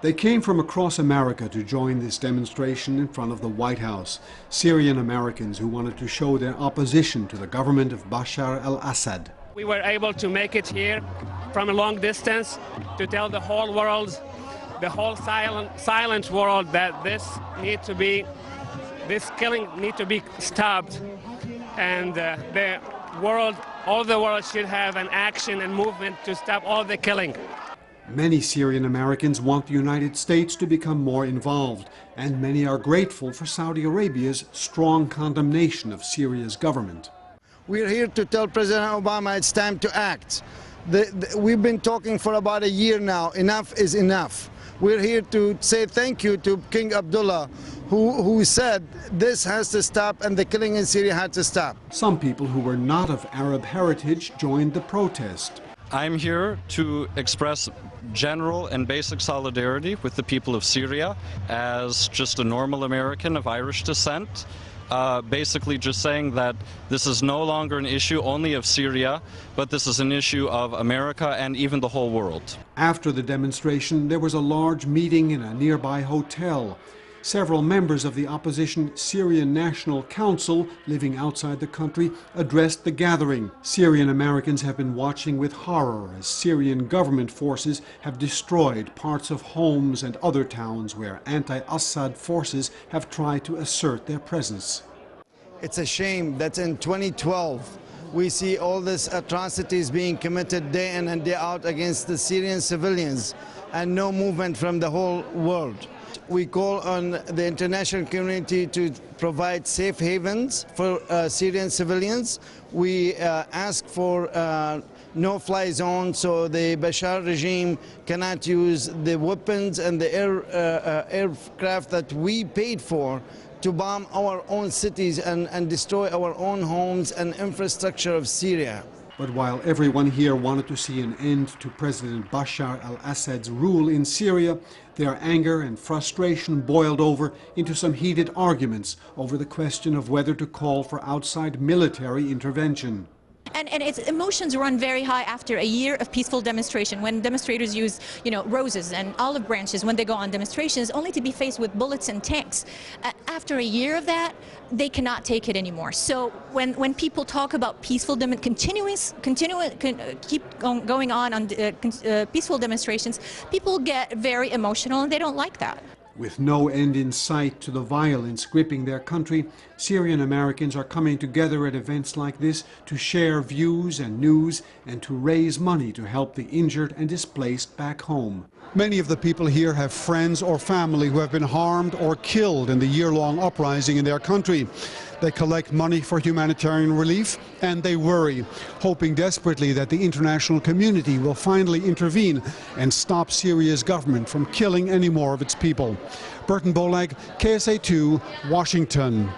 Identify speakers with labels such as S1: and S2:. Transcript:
S1: They came from across America to join this demonstration in front of the White House. Syrian Americans who wanted to show their opposition to the government of Bashar Al-Assad.
S2: We were able to make it here from a long distance to tell the whole world, the whole silent world, that this killing need to be stopped, and all the world should have an action and movement to stop all the killing.
S1: Many Syrian Americans want the United States to become more involved, and many are grateful for Saudi Arabia's strong condemnation of Syria's government.
S3: We're here to tell President Obama it's time to act. We've been talking for about a year now. Enough is enough. We're here to say thank you to King Abdullah, who said this has to stop and the killing in Syria had to stop.
S1: Some people who were not of Arab heritage joined the protest.
S4: I'm here to express general and basic solidarity with the people of Syria as just a normal American of Irish descent. Basically just saying that this is no longer an issue only of Syria, but this is an issue of America and even the whole world.
S1: After the demonstration, there was a large meeting in a nearby hotel. Several members of the opposition Syrian National Council living outside the country addressed the gathering. Syrian Americans have been watching with horror as Syrian government forces have destroyed parts of homes and other towns where anti-Assad forces have tried to assert their presence.
S3: It's a shame that in 2012 we see all these atrocities being committed day in and day out against the Syrian civilians and no movement from the whole world. We call on the international community to provide safe havens for Syrian civilians. We ask for no-fly zone so the Bashar regime cannot use the weapons and the aircraft that we paid for to bomb our own cities and destroy our own homes and infrastructure of Syria.
S1: But while everyone here wanted to see an end to President Bashar al-Assad's rule in Syria, their anger and frustration boiled over into some heated arguments over the question of whether to call for outside military intervention.
S5: And its emotions run very high after a year of peaceful demonstration, when demonstrators use, roses and olive branches when they go on demonstrations, only to be faced with bullets and tanks. After a year of that, they cannot take it anymore. So when people talk about peaceful keep going on peaceful demonstrations, people get very emotional and they don't like that.
S1: With no end in sight to the violence gripping their country, Syrian Americans are coming together at events like this to share views and news and to raise money to help the injured and displaced back home. Many of the people here have friends or family who have been harmed or killed in the year-long uprising in their country. They collect money for humanitarian relief and they worry, hoping desperately that the international community will finally intervene and stop Syria's government from killing any more of its people. Burton Bolag, KSA2, Washington.